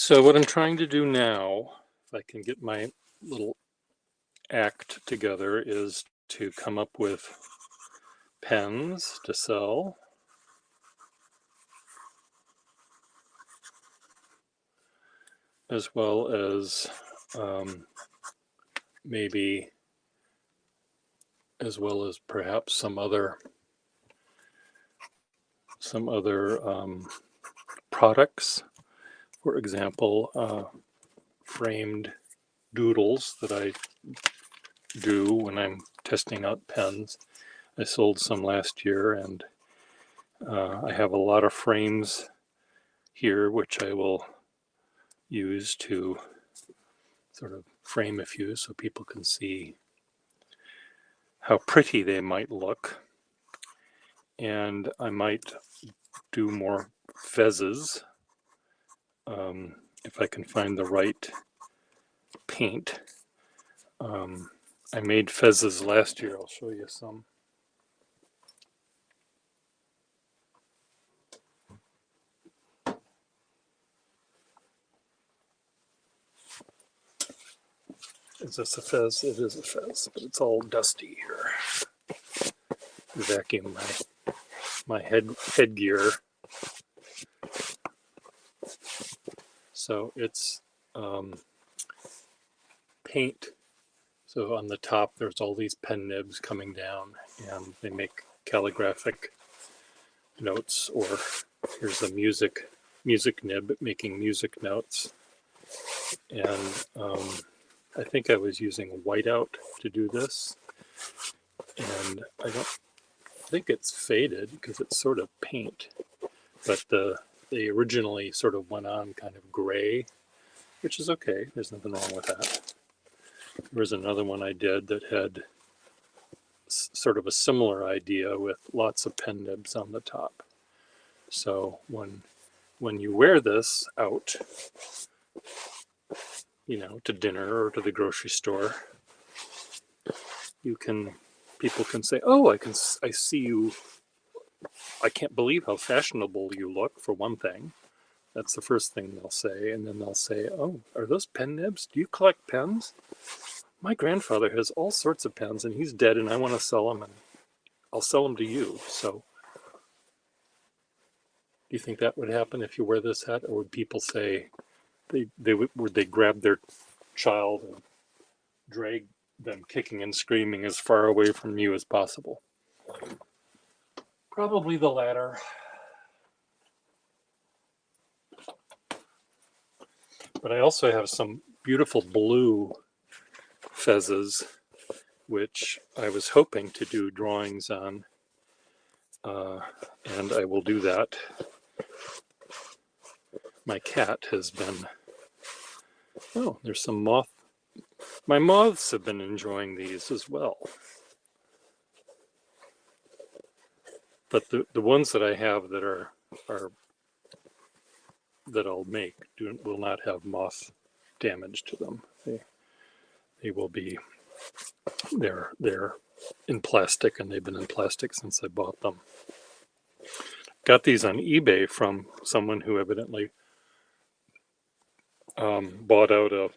So what I'm trying to do now, if I can get my little act together, is to come up with pens to sell, as well as maybe, as well as perhaps some other products. For example, framed doodles that I do when I'm testing out pens. I sold some last year, and I have a lot of frames here which I will use to sort of frame a few so people can see how pretty they might look. And I might do more fezzes if I can find the right paint. I made fezzes last year. I'll show you some. Is this a fez? It is a fez, but it's all dusty here. Vacuum my headgear. So it's paint. So on the top, there's all these pen nibs coming down, and they make calligraphic notes. Or here's a music nib making music notes. And I think I was using whiteout to do this, and I don't think it's faded because it's sort of paint, but they originally sort of went on kind of gray, which is okay. There's nothing wrong with that. There was another one I did that had sort of a similar idea with lots of pen nibs on the top. So when you wear this out, you know, to dinner or to the grocery store, people can say, "Oh, I see you. I can't believe how fashionable you look," for one thing. That's the first thing they'll say. And then they'll say, "Oh, are those pen nibs? Do you collect pens? My grandfather has all sorts of pens, and he's dead, and I want to sell them, and I'll sell them to you." So do you think that would happen if you wear this hat? Or would people say, would they grab their child and drag them kicking and screaming as far away from you as possible? Probably the latter. But I also have some beautiful blue fezzes, which I was hoping to do drawings on, and I will do that. My cat has been, oh, there's some moth. My moths have been enjoying these as well. But the ones that I have that are that I'll make will not have moth damage to them. They will be, they're in plastic, and they've been in plastic since I bought them. Got these on eBay from someone who evidently bought out a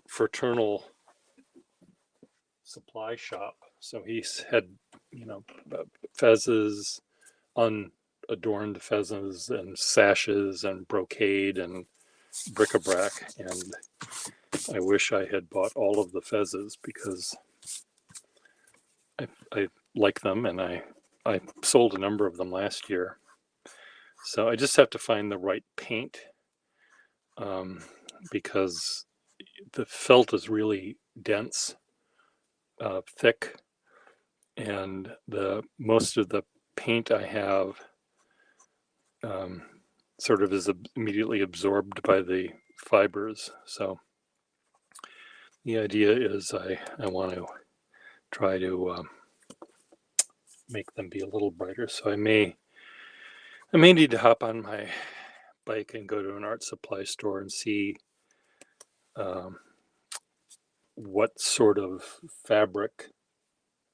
fraternal supply shop. So he's had, you know, fezzes, unadorned fezzes, and sashes, and brocade, and bric-a-brac. And I wish I had bought all of the fezzes, because I like them, and I sold a number of them last year. So I just have to find the right paint, because the felt is really dense, thick, and most of the paint I have sort of is immediately absorbed by the fibers. So the idea is I want to try to make them be a little brighter. So I may need to hop on my bike and go to an art supply store and see what sort of fabric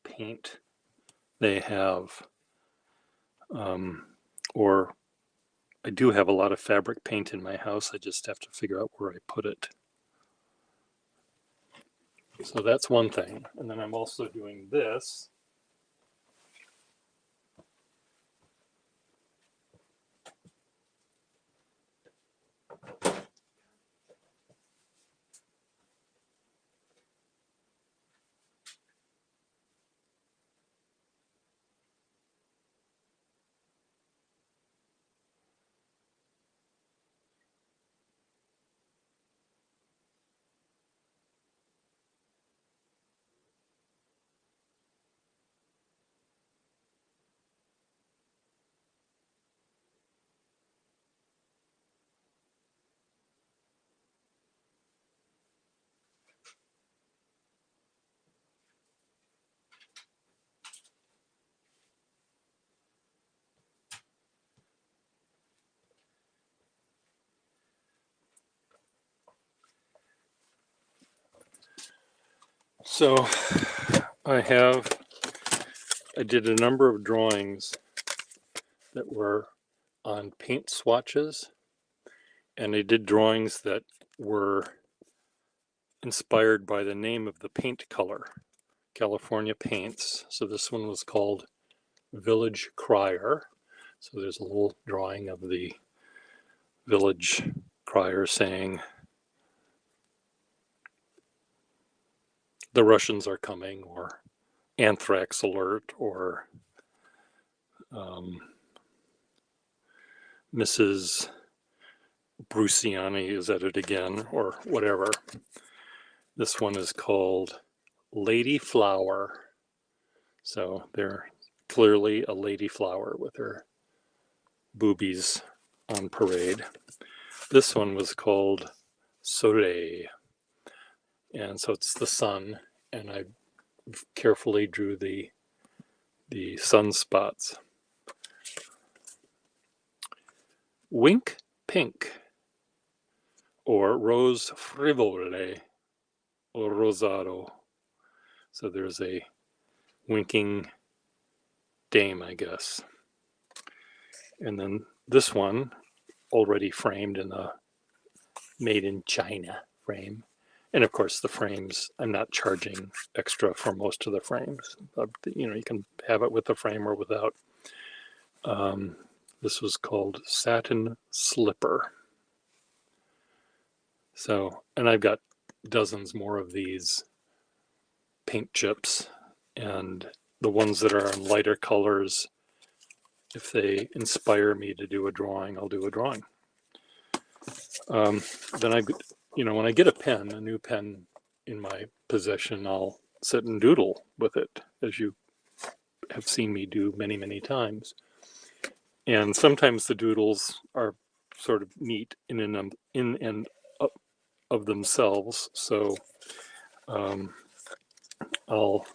paint they have, or I do have a lot of fabric paint in my house. I just have to figure out where I put it. So that's one thing. And then I'm also doing this. So I did a number of drawings that were on paint swatches, and I did drawings that were inspired by the name of the paint color, California Paints. So this one was called Village Crier. So there's a little drawing of the village crier saying, "The Russians are coming," or "Anthrax alert," or "Mrs. Bruciani is at it again," or whatever. This one is called Lady Flower. So they're clearly a lady flower with her boobies on parade. This one was called Soleil. And so it's the sun, and I carefully drew the sunspots. Wink Pink, or Rose Frivole, or Rosado. So there's a winking dame, I guess. And then this one, already framed in a made in China frame. And of course the frames, I'm not charging extra for most of the frames. You know, you can have it with the frame or without. This was called Satin Slipper. So, and I've got dozens more of these paint chips, and the ones that are in lighter colors, if they inspire me to do a drawing, I'll do a drawing. Then when I get a new pen in my possession, I'll sit and doodle with it, as you have seen me do many, many times. And sometimes the doodles are sort of neat in and of themselves. So I'll,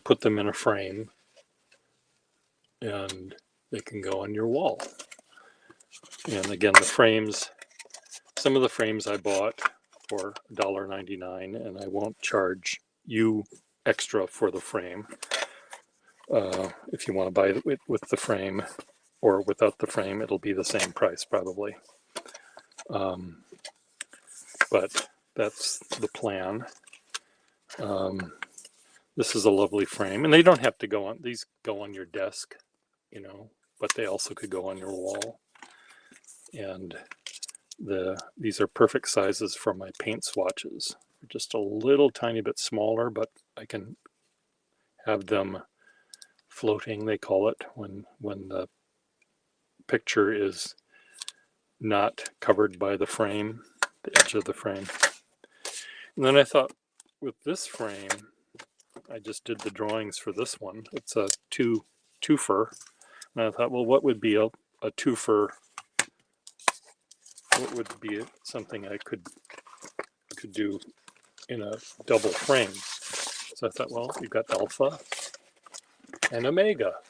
put them in a frame, and they can go on your wall. And again, some of the frames I bought for $1.99, and I won't charge you extra for the frame. If you want to buy it with the frame or without the frame, it'll be the same price probably. But that's the plan. This is a lovely frame, and they don't have to go on, these go on your desk, but they also could go on your wall. And these are perfect sizes for my paint swatches. They're just a little tiny bit smaller, but I can have them floating, they call it, when the picture is not covered by the frame, the edge of the frame. And then I thought, with this frame, I just did the drawings for this one. It's a twofer. And I thought, well, what would be a twofer? What would be something I could do in a double frame? So I thought, well, you've got alpha and omega.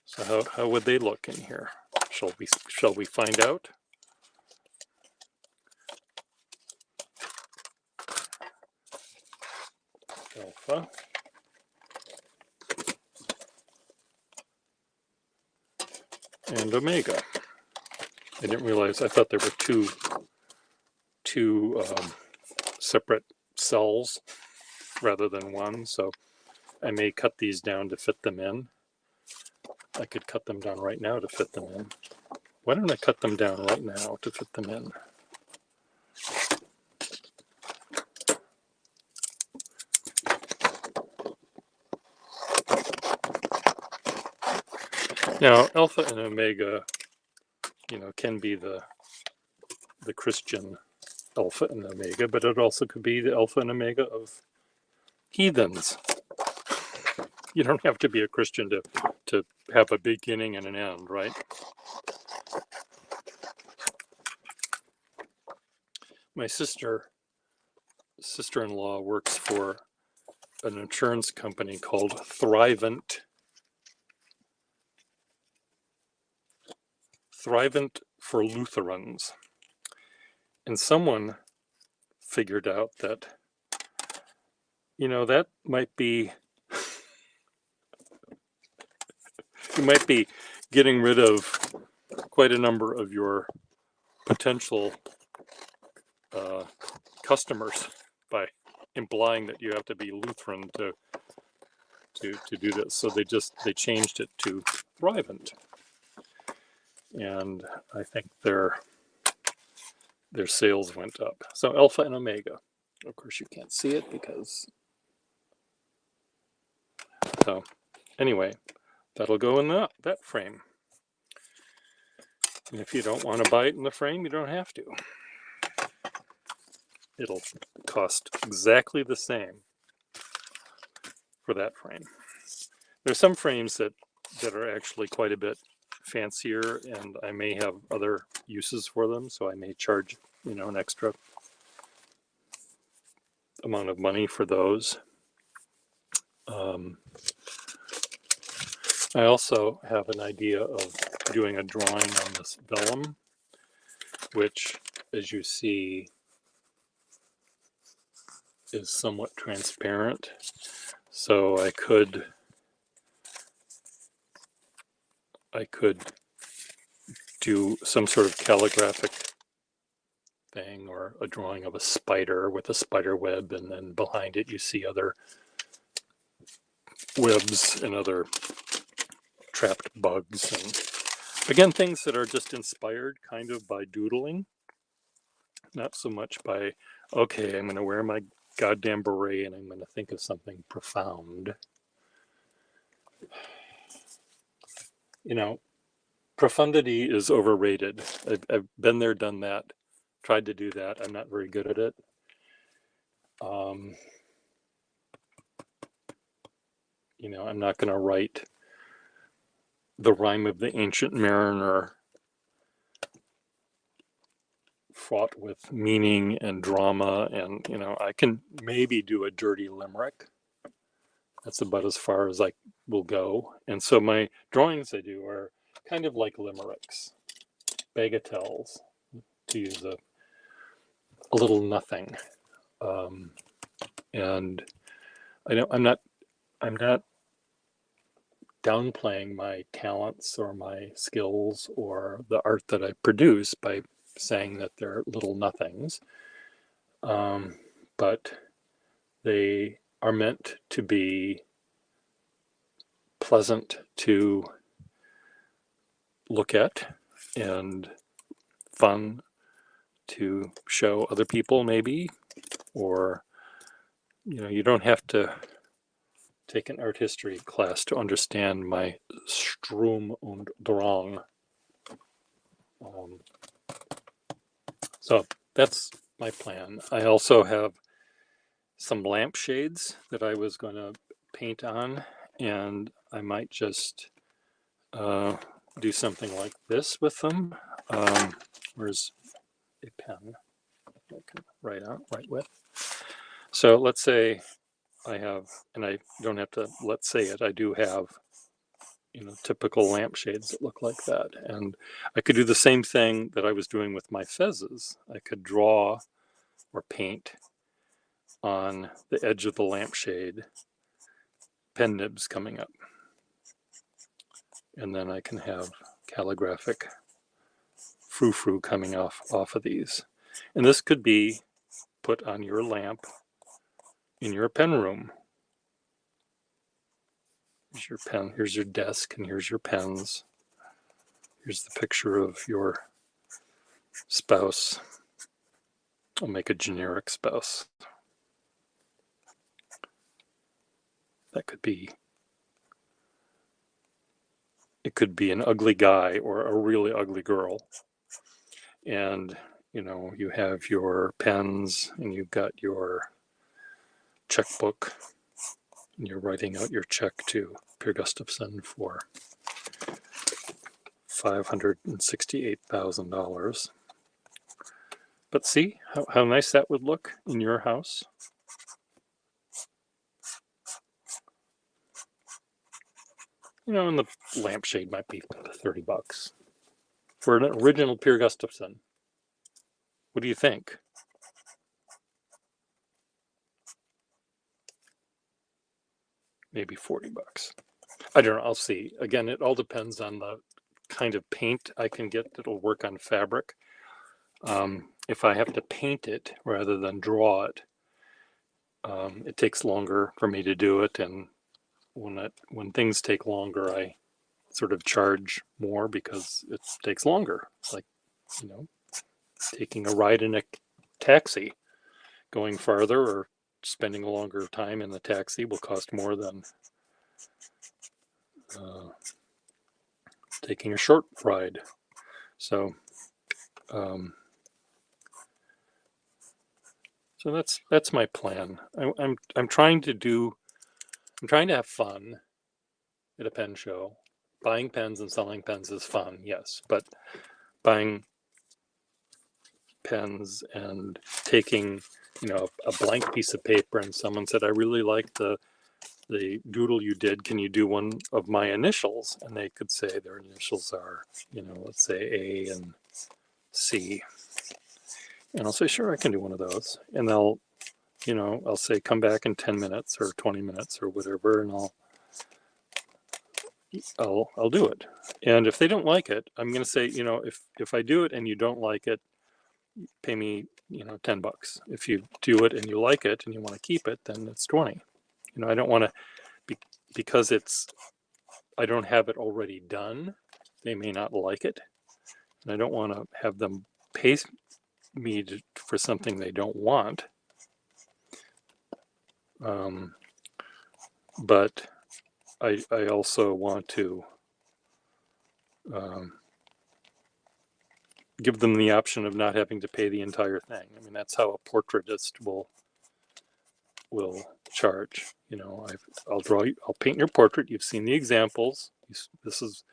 So how would they look in here? Shall we find out? Alpha and omega. I didn't realize, I thought there were two separate cells rather than one, so I may cut these down to fit them in. I could cut them down right now to fit them in. Why don't I cut them down right now to fit them in? Now, alpha and omega, can be the Christian alpha and omega, but it also could be the alpha and omega of heathens. You don't have to be a Christian to have a beginning and an end, right? My sister-in-law works for an insurance company called Thrivent for Lutherans. And someone figured out that, that might be, you might be getting rid of quite a number of your potential customers by implying that you have to be Lutheran to do this. So they changed it to Thrivent. And I think their sales went up. So alpha and omega. Of course, you can't see it because. So anyway, that'll go in that frame. And if you don't want to buy it in the frame, you don't have to. It'll cost exactly the same for that frame. There's some frames that are actually quite a bit fancier, and I may have other uses for them, so I may charge an extra amount of money for those. I also have an idea of doing a drawing on this vellum, which, as you see, is somewhat transparent. So I could do some sort of calligraphic thing, or a drawing of a spider with a spider web, and then behind it you see other webs and other trapped bugs, and again, things that are just inspired kind of by doodling, not so much by, okay, I'm going to wear my goddamn beret and I'm going to think of something profound. Profundity is overrated. I've been there, done that, tried to do that. I'm not very good at it. I'm not going to write the Rime of the Ancient Mariner fraught with meaning and drama, and I can maybe do a dirty limerick. That's about as far as I will go. And so my drawings I do are kind of like limericks, bagatelles, to use a little nothing. And I'm not downplaying my talents or my skills or the art that I produce by saying that they're little nothings. But they are meant to be pleasant to look at and fun to show other people, maybe, or you don't have to take an art history class to understand my Strom und Drang. So that's my plan. I also have some lampshades that I was going to paint on, and I might just do something like this with them. Where's a pen I can write with? So let's say I have, and I don't have to let's say it, I do have typical lampshades that look like that. And I could do the same thing that I was doing with my fezzes. I could draw or paint on the edge of the lampshade pen nibs coming up. And then I can have calligraphic frou-frou coming off of these. And this could be put on your lamp in your pen room. Here's your pen, here's your desk, and here's your pens. Here's the picture of your spouse. I'll make a generic spouse. That could be, it could be an ugly guy or a really ugly girl. And, you know, you have your pens and you've got your checkbook and you're writing out your check to Per Gustafson for $568,000. But see how nice that would look in your house? You know, and the lampshade might be $30 for an original Per Gustafson. What do you think? Maybe $40. I don't know. I'll see. Again, it all depends on the kind of paint I can get that'll work on fabric. If I have to paint it rather than draw it, it takes longer for me to do it. And when things take longer, I sort of charge more because it takes longer. It's like, you know, taking a ride in a taxi. Going farther or spending a longer time in the taxi will cost more than taking a short ride. So, so that's my plan. I'm trying to have fun at a pen show. Buying pens and selling pens is fun, yes, but buying pens and taking, you know, a blank piece of paper and someone said, I really like the doodle you did, can you do one of my initials? And they could say their initials are, you know, let's say A and C. And I'll say, sure, I can do one of those. And they'll, you know, I'll say, come back in 10 minutes or 20 minutes or whatever, and I'll do it. And if they don't like it, I'm going to say, you know, if I do it and you don't like it, pay me, you know, $10. If you do it and you like it and you want to keep it, then it's 20. You know, I don't want to because I don't have it already done. They may not like it, and I don't want to have them pay me for something they don't want. But I also want to give them the option of not having to pay the entire thing. I mean, that's how a portraitist will charge. You know, I'll paint your portrait. You've seen the examples. This is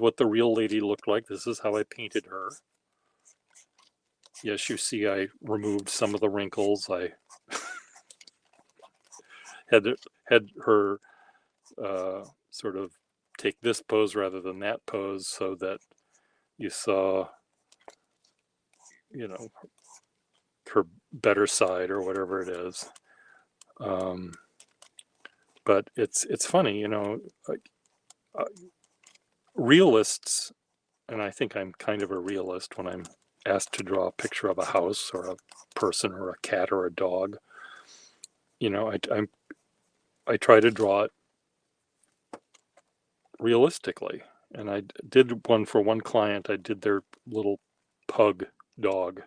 what the real lady looked like. This is how I painted her. Yes, you see, I removed some of the wrinkles. I had her sort of take this pose rather than that pose, so that you saw, you know, her better side or whatever it is. But it's funny, you know, realists, and I think I'm kind of a realist when I'm asked to draw a picture of a house or a person or a cat or a dog. You know, I try to draw it realistically. And I did one for one client. I did their little pug dog.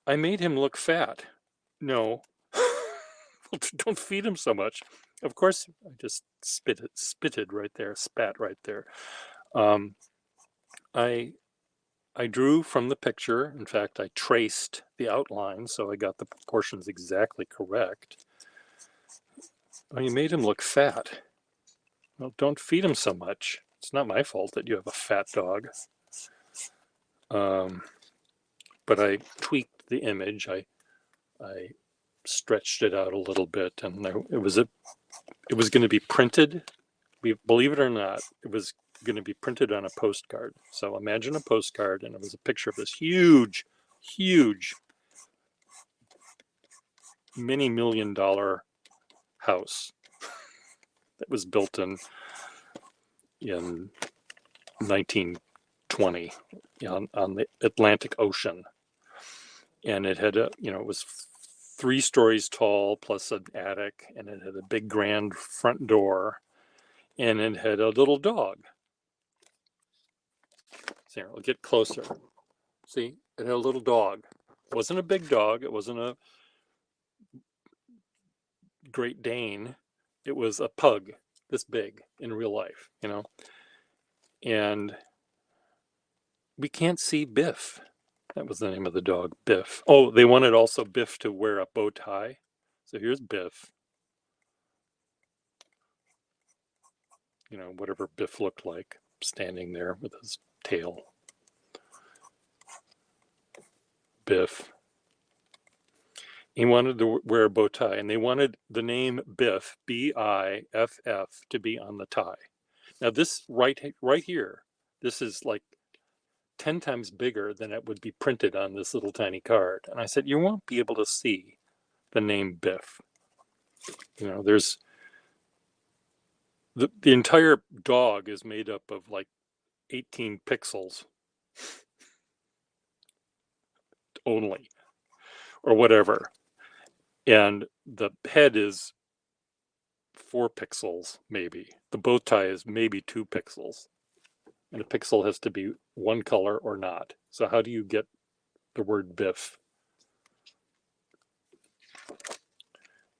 I made him look fat. No, don't feed him so much. Of course, I just spitted right there, spat right there. I drew from the picture. In fact, I traced the outline, so I got the proportions exactly correct. Oh, you made him look fat. Well, don't feed him so much. It's not my fault that you have a fat dog. But I tweaked the image. I stretched it out a little bit, and it was going to be printed. Believe it or not, it was going to be printed on a postcard. So imagine a postcard, and it was a picture of this huge many $1 million house that was built in in 1920 on the Atlantic Ocean. And it had it was 3 stories tall plus an attic, and it had a big grand front door, and it had a little dog. So here, I'll get closer. See, it had a little dog. It wasn't a big dog. It wasn't a Great Dane. It was a pug this big in real life, and we can't see Biff. That was the name of the dog, Biff. Oh, they wanted also Biff to wear a bow tie. So here's Biff. Whatever Biff looked like, standing there with his tail. Biff. He wanted to wear a bow tie, and they wanted the name Biff, B-I-F-F, to be on the tie. Now this right here, this is like 10 times bigger than it would be printed on this little tiny card. And I said, you won't be able to see the name Biff. There's the entire dog is made up of like 18 pixels only, or whatever. And the head is 4 pixels, maybe. The bow tie is maybe 2 pixels. And a pixel has to be one color or not. So how do you get the word Biff?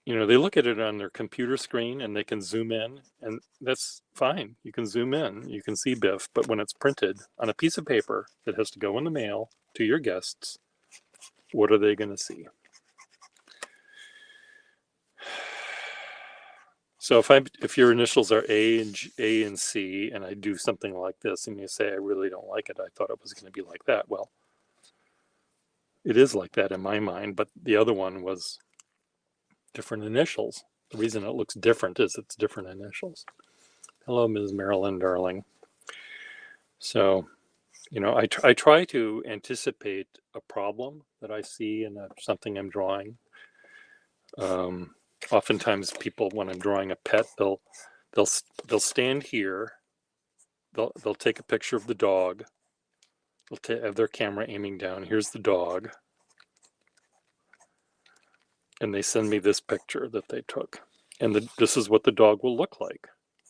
They look at it on their computer screen and they can zoom in, and that's fine. You can zoom in, you can see Biff, but when it's printed on a piece of paper that has to go in the mail to your guests, what are they going to see? So if your initials are A and C, and I do something like this, and you say, I really don't like it, I thought it was going to be like that. Well, it is like that in my mind, but the other one was different initials. The reason it looks different is it's different initials. Hello, Ms. Marilyn, darling. So, I try to anticipate a problem that I see in something I'm drawing. Oftentimes people, when I'm drawing a pet, they'll stand here, they'll take a picture of the dog, they'll have their camera aiming down, here's the dog, and they send me this picture that they took. And this is what the dog will look like.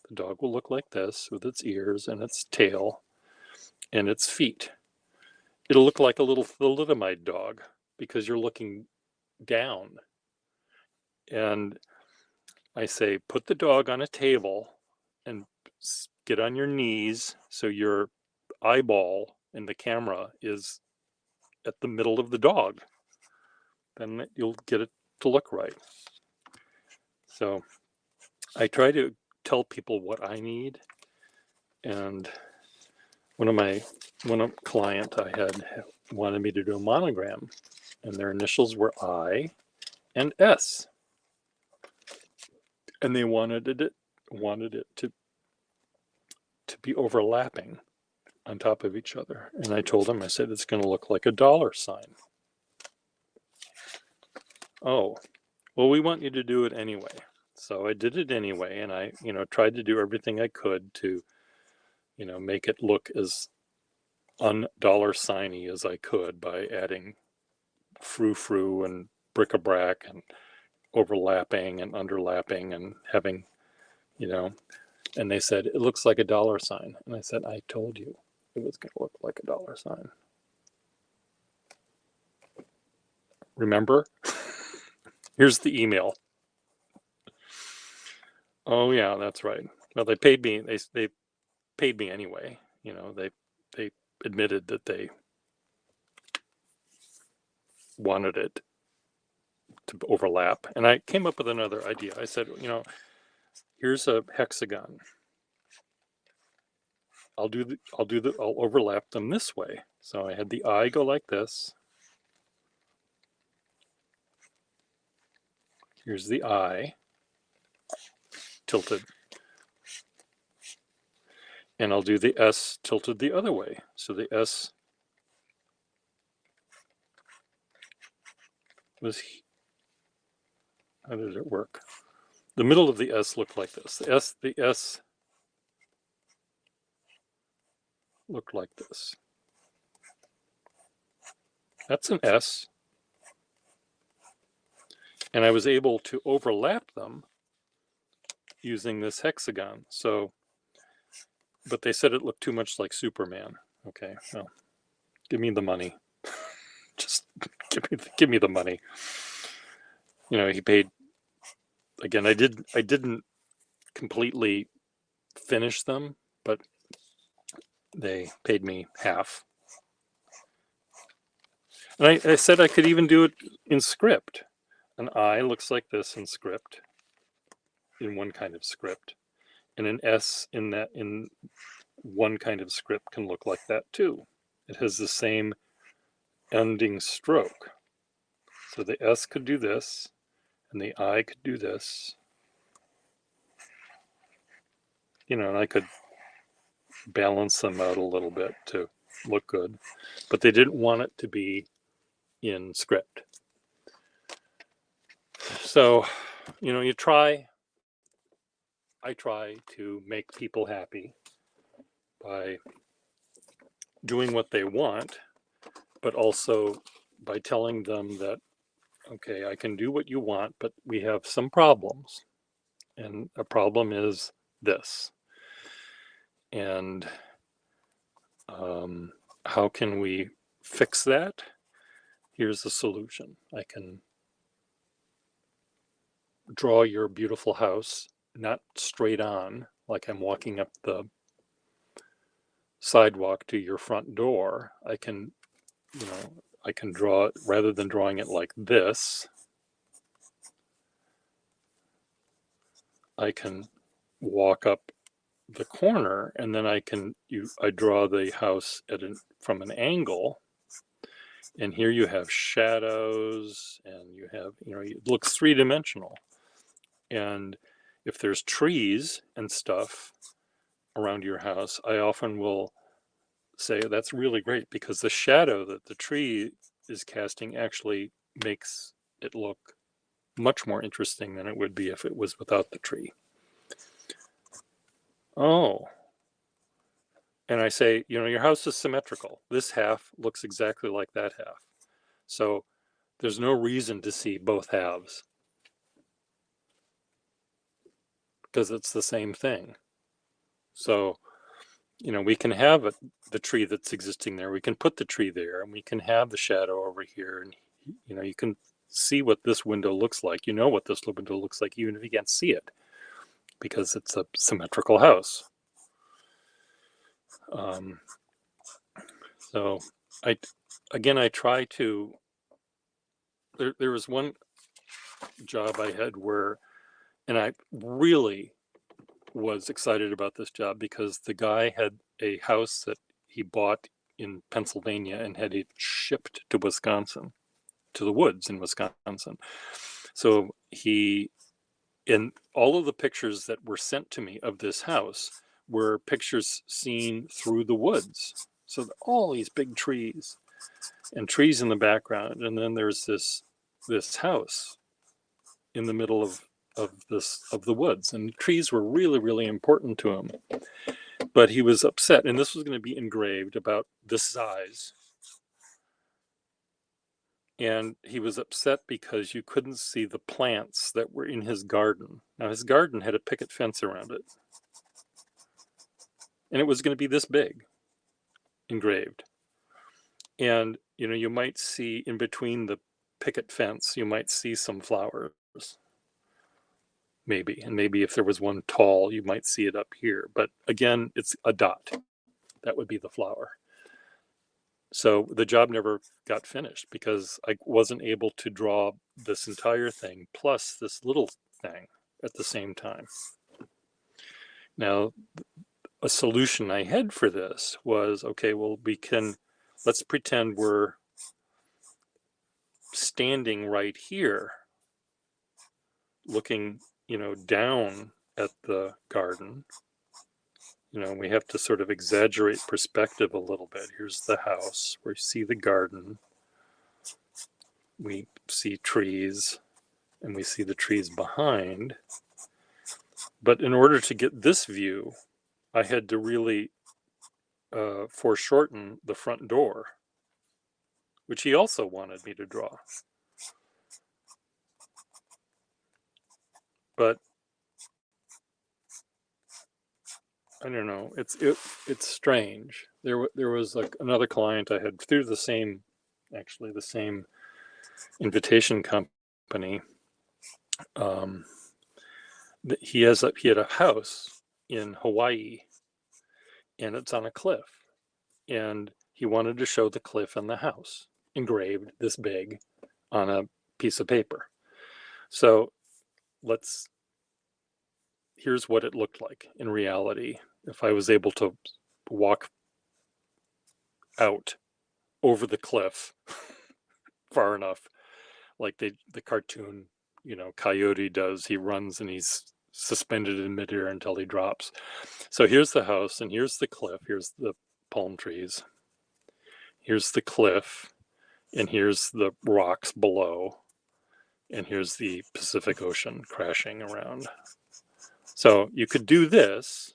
The dog will look like this, with its ears and its tail and its feet. It'll look like a little thalidomide dog because you're looking down. And I say, put the dog on a table and get on your knees so your eyeball in the camera is at the middle of the dog. Then you'll get it to look right. So I try to tell people what I need. And one client I had wanted me to do a monogram, and their initials were I and S. And they wanted it to be overlapping on top of each other. And I told them, I said, it's going to look like a dollar sign. Oh, well, we want you to do it anyway. So I did it anyway, and I, tried to do everything I could to, make it look as un-dollar signy as I could by adding frou-frou and bric-a-brac and overlapping and underlapping and having, and they said, it looks like a dollar sign. And I said, I told you it was going to look like a dollar sign. Remember? Here's the email. Oh yeah, that's right. Well, they paid me. They paid me anyway. They admitted that they wanted it to overlap, and I came up with another idea. I said, here's a hexagon. I'll overlap them this way. So I had the eye go like this. Here's the eye tilted. And I'll do the S tilted the other way. So the S was, how did it work? The middle of the S looked like this. The S look like this. That's an S. And I was able to overlap them using this hexagon. So, but they said it looked too much like Superman. Okay, well, give me the money. Just give me the money. You know, he paid. Again, I didn't completely finish them, but they paid me half. And I said I could even do it in script. An I looks like this in script, in one kind of script, and an S in one kind of script can look like that too. It has the same ending stroke. So the S could do this, and the I could do this. You know, and I could balance them out a little bit to look good, but they didn't want it to be in script. So, you know, I try to make people happy by doing what they want, but also by telling them that, okay, I can do what you want, but we have some problems. And a problem is this. And how can we fix that? Here's the solution. I can draw your beautiful house, not straight on, like I'm walking up the sidewalk to your front door. I can, you know, I can draw it rather than drawing it like this. I can walk up the corner, and then I draw the house from an angle. And here you have shadows, and you have, you know, it looks three-dimensional. And if there's trees and stuff around your house, I often will say that's really great because the shadow that the tree is casting actually makes it look much more interesting than it would be if it was without the tree. Oh. And I say, you know, your house is symmetrical. This half looks exactly like that half. So there's no reason to see both halves because it's the same thing. So, you know, we can have the tree that's existing there. We can put the tree there, and we can have the shadow over here. And, you know, you can see what this window looks like. You know what this window looks like, even if you can't see it, because it's a symmetrical house. So I try to, there was one job I had where, and I really was excited about this job because the guy had a house that he bought in Pennsylvania and had it shipped to Wisconsin, to the woods in Wisconsin. So in all of the pictures that were sent to me of this house were pictures seen through the woods. So all these big trees and trees in the background. And then there's this house in the middle of the woods, and the trees were really, really important to him. But he was upset, and this was going to be engraved about this size. And he was upset because you couldn't see the plants that were in his garden. Now, his garden had a picket fence around it. And it was going to be this big, engraved. And, you know, you might see in between the picket fence, you might see some flowers. Maybe. And maybe if there was one tall, you might see it up here. But again, it's a dot. That would be the flower. So the job never got finished because I wasn't able to draw this entire thing plus this little thing at the same time. Now, a solution I had for this was, okay, well, let's pretend we're standing right here looking, you know, down at the garden. You know, we have to sort of exaggerate perspective a little bit. Here's the house. We see the garden. We see trees, and we see the trees behind. But in order to get this view, I had to really foreshorten the front door, which he also wanted me to draw. But I don't know. It's strange. There was like another client I had through the same invitation company. He had a house in Hawaii, and it's on a cliff, and he wanted to show the cliff and the house engraved this big on a piece of paper. So here's what it looked like in reality if I was able to walk out over the cliff far enough, like the cartoon, coyote does. He runs and he's suspended in midair until he drops. So here's the house, and here's the cliff, here's the palm trees, here's the cliff, and here's the rocks below, and here's the Pacific Ocean crashing around. So you could do this,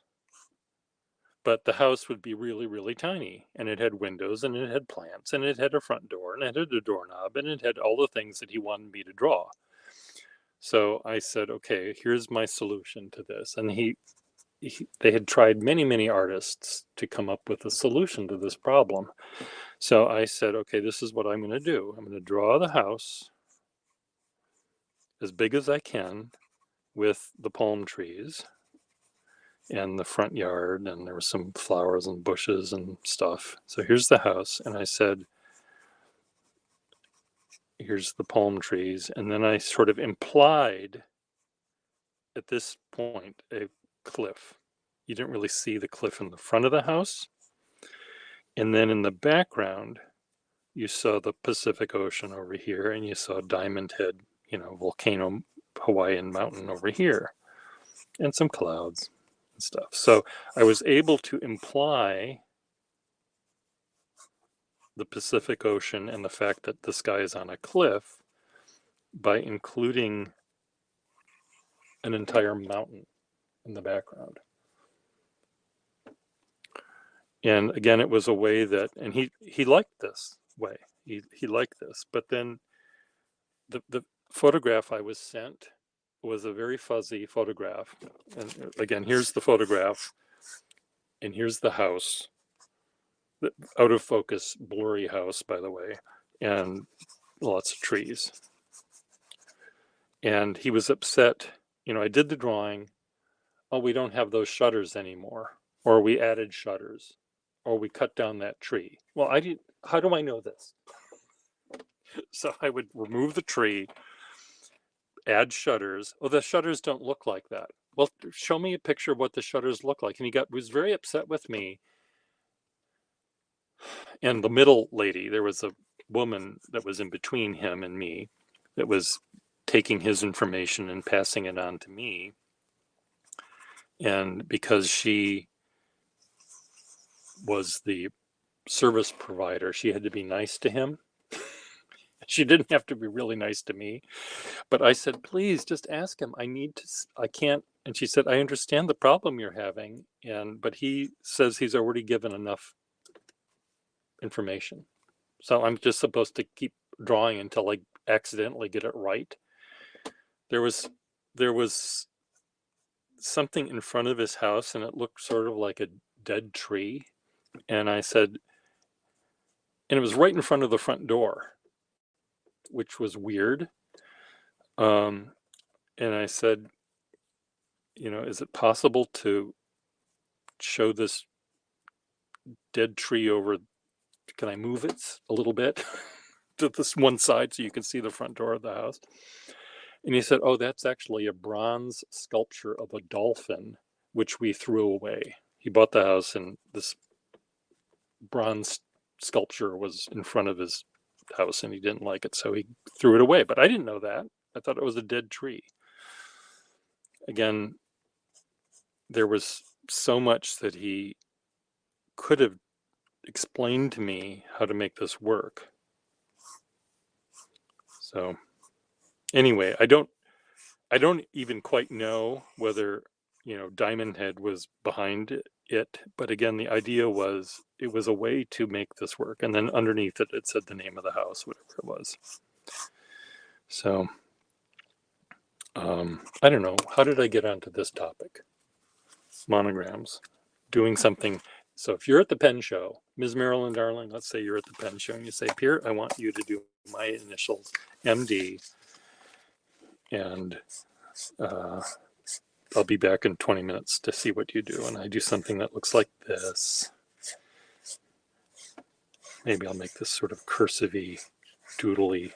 but the house would be really, really tiny, and it had windows, and it had plants, and it had a front door, and it had a doorknob, and it had all the things that he wanted me to draw. So I said, okay, here's my solution to this. And they had tried many, many artists to come up with a solution to this problem. So I said, okay, this is what I'm going to do. I'm going to draw the house as big as I can with the palm trees and the front yard, and there were some flowers and bushes and stuff. So here's the house, and I said, here's the palm trees. And then I sort of implied at this point a cliff. You didn't really see the cliff in the front of the house. And then in the background, you saw the Pacific Ocean over here, and you saw Diamond Head, volcano, Hawaiian mountain over here, and some clouds and stuff. So I was able to imply the Pacific Ocean and the fact that the sky is on a cliff by including an entire mountain in the background. And again, it was a way that, and he liked this way. He liked this, but then the photograph I was sent was a very fuzzy photograph. And again, here's the photograph, and here's the house, the out of focus, blurry house, by the way, and lots of trees. And he was upset. I did the drawing. Oh, we don't have those shutters anymore, or we added shutters, or we cut down that tree. Well, how do I know this? So I would remove the tree, add shutters. Oh, the shutters don't look like that. Well, show me a picture of what the shutters look like. And he was very upset with me. And the middle lady, there was a woman that was in between him and me that was taking his information and passing it on to me. And because she was the service provider, she had to be nice to him. She didn't have to be really nice to me, but I said, please just ask him. I can't. And she said, I understand the problem you're having. But he says he's already given enough information. So I'm just supposed to keep drawing until I accidentally get it right. There was something in front of his house, and it looked sort of like a dead tree. And I said, and it was right in front of the front door, which was weird. And I said, is it possible to show this dead tree over? Can I move it a little bit to this one side so you can see the front door of the house? And he said, oh, that's actually a bronze sculpture of a dolphin, which we threw away. He bought the house, and this bronze sculpture was in front of his house, and he didn't like it, so he threw it away. But I didn't know that. I thought it was a dead tree. Again, there was so much that he could have explained to me how to make this work. So anyway, I don't even quite know whether Diamond Head was behind it. But again, the idea was it was a way to make this work. And then underneath it, it said the name of the house, whatever it was. So I don't know. How did I get onto this topic? Monograms, doing something. So if you're at the pen show, Ms. Marilyn Darling, let's say you're at the pen show and you say, Pierre, I want you to do my initials, MD, and I'll be back in 20 minutes to see what you do. And I do something that looks like this. Maybe I'll make this sort of cursive-y, doodly.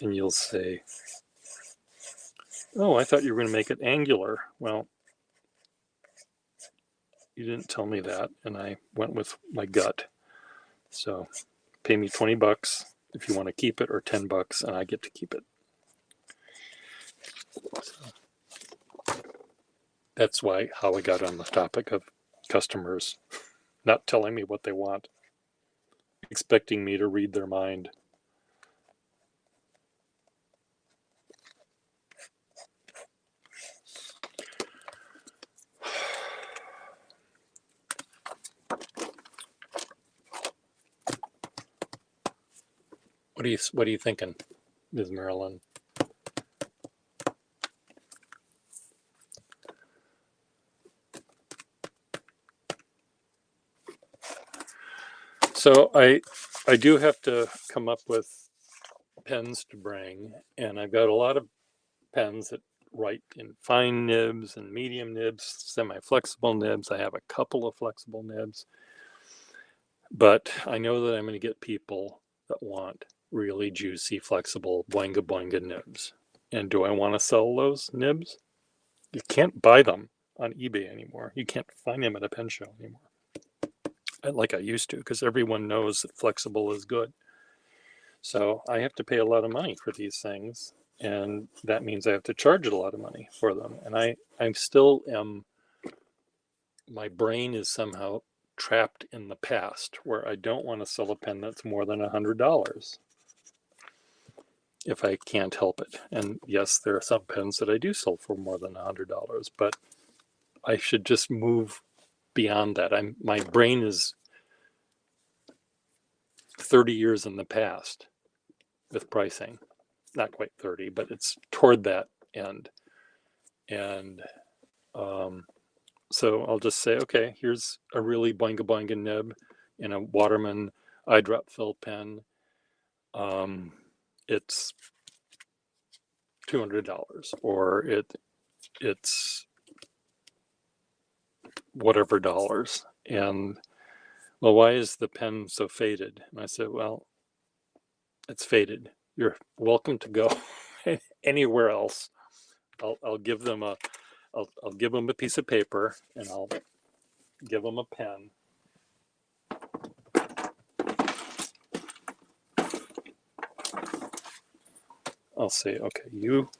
And you'll say, oh, I thought you were going to make it angular. Well, you didn't tell me that, and I went with my gut. So pay me $20 if you want to keep it, or $10 and I get to keep it. So that's how I got on the topic of customers not telling me what they want, expecting me to read their mind. What are you thinking, Ms. Marilyn? So I do have to come up with pens to bring, and I've got a lot of pens that write in fine nibs and medium nibs, semi-flexible nibs. I have a couple of flexible nibs, but I know that I'm going to get people that want really juicy, flexible, boinga boinga nibs. And do I want to sell those nibs? You can't buy them on eBay anymore. You can't find them at a pen show anymore, like I used to, because everyone knows that flexible is good. So I have to pay a lot of money for these things, and that means I have to charge a lot of money for them. And I still am, my brain is somehow trapped in the past, where I don't want to sell a pen that's more than $100 if I can't help it. And yes, there are some pens that I do sell for more than $100, but I should just move beyond that. My brain is 30 years in the past with pricing. Not quite 30, but it's toward that end. And so I'll just say, okay, here's a really boinga boinga nib in a Waterman eyedrop fill pen. It's $200, or it's whatever dollars. And well, why is the pen so faded? And I said, well, it's faded. You're welcome to go anywhere else. I'll give them I'll give them a piece of paper, and I'll give them a pen. I'll say, okay, you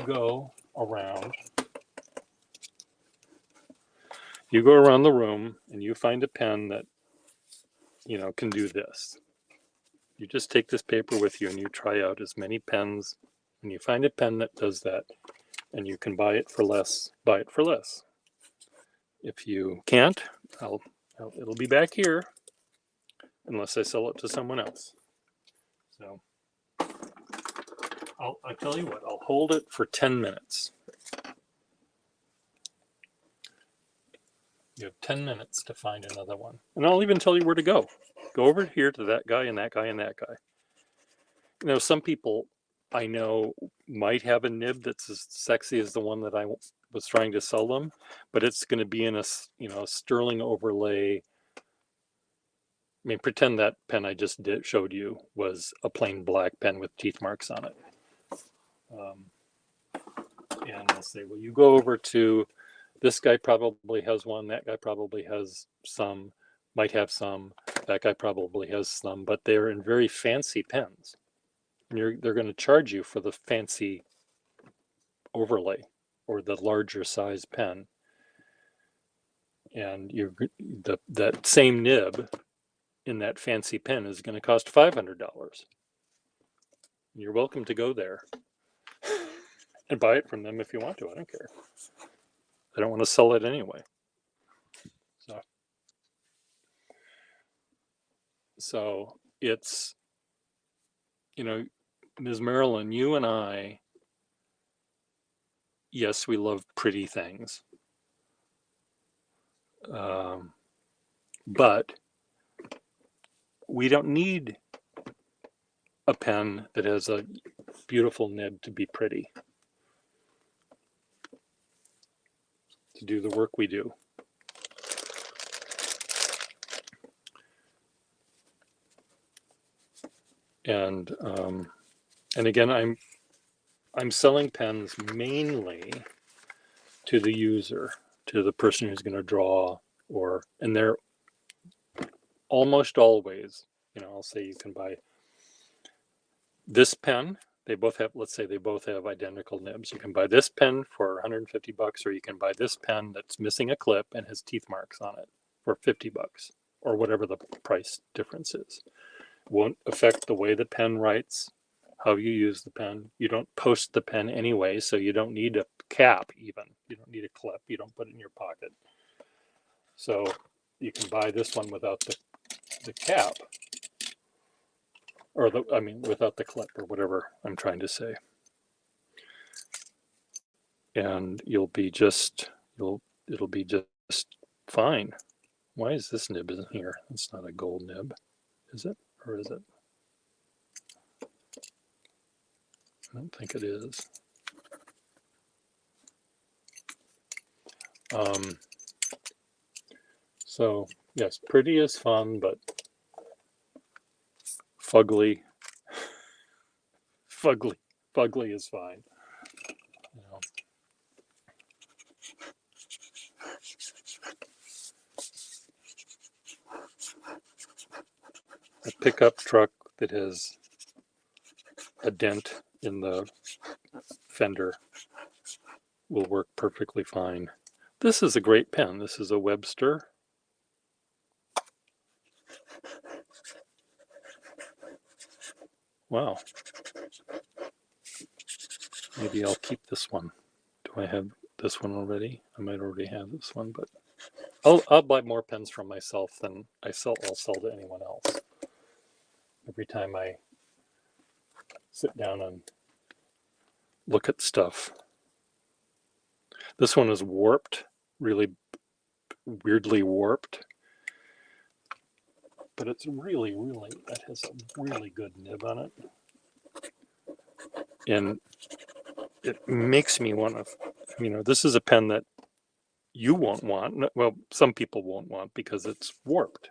go around. You go around the room and you find a pen that, can do this. You just take this paper with you and you try out as many pens. When you find a pen that does that and you can buy it for less, buy it for less. If you can't, it'll be back here unless I sell it to someone else. So I'll tell you what, I'll hold it for 10 minutes. You have 10 minutes to find another one. And I'll even tell you where to go. Go over here to that guy and that guy and that guy. Some people I know might have a nib that's as sexy as the one that I was trying to sell them, but it's going to be in a sterling overlay. I mean, pretend that pen I just showed you was a plain black pen with teeth marks on it. And I'll say, well, you go over to this guy, probably has one, that guy probably has some, might have some, that guy probably has some, but they're in very fancy pens. And they're going to charge you for the fancy overlay or the larger size pen. And that same nib in that fancy pen is going to cost $500. You're welcome to go there and buy it from them if you want to. I don't care. I don't want to sell it anyway. So it's, you know, Ms. Marilyn, you and I, yes, we love pretty things. But we don't need a pen that has a beautiful nib to be pretty, to do the work we do. And again, I'm selling pens mainly to the user, to the person who's going to draw, and they're almost always, you know, I'll say you can buy this pen. They both have, let's say they both have identical nibs. You can buy this pen for 150 bucks, or you can buy this pen that's missing a clip and has teeth marks on it for 50 bucks, or whatever the price difference is. It won't affect the way the pen writes, how you use the pen. You don't post the pen anyway, so you don't need a cap even. You don't need a clip. You don't put it in your pocket. So you can buy this one without the cap, or without the clip, or whatever I'm trying to say. And it'll be just fine. Why is this nib isn't here? It's not a gold nib, is it? Or is it? I don't think it is. So yes, pretty is fun, but fugly is fine. You know. A pickup truck that has a dent in the fender will work perfectly fine. This is a great pen. This is a Webster. Wow. Maybe I'll keep this one. Do I have this one already? I might already have this one, but I'll buy more pens from myself than I'll sell to anyone else. Every time I sit down and look at stuff. This one is warped, really weirdly warped, but it's really, that has a really good nib on it. And it makes me want to, this is a pen that you won't want. Well, some people won't want because it's warped.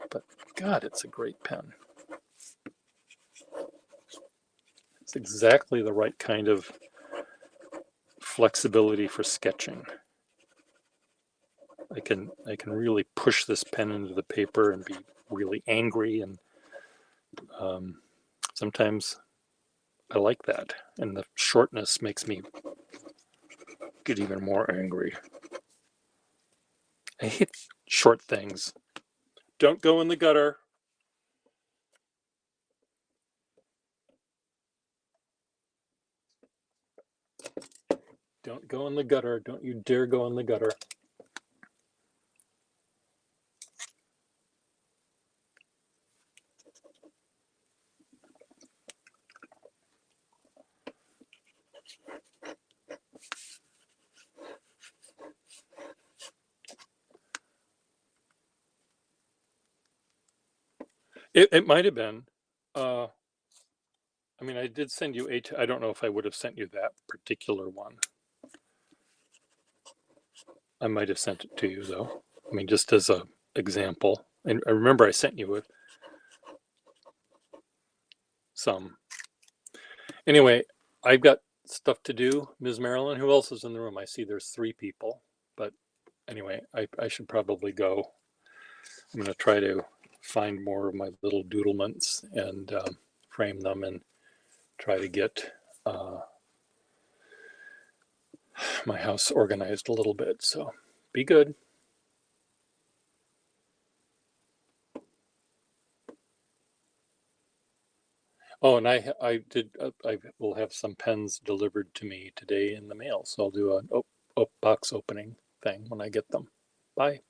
But God, it's a great pen. It's exactly the right kind of flexibility for sketching. I can really push this pen into the paper and be really angry, and sometimes I like that, and the shortness makes me get even more angry. I hate short things. Don't go in the gutter. Don't go in the gutter. Don't you dare go in the gutter. It might have been. I did send you I don't know if I would have sent you that particular one. I might have sent it to you though. Just as a example. And I remember I sent you some. Anyway, I've got stuff to do. Ms. Marilyn, who else is in the room? I see there's 3 people, but anyway, I should probably go. I'm going to try to find more of my little doodlements and frame them and try to get my house organized a little bit. So be good. Oh, and I will have some pens delivered to me today in the mail. So I'll do box opening thing when I get them. Bye.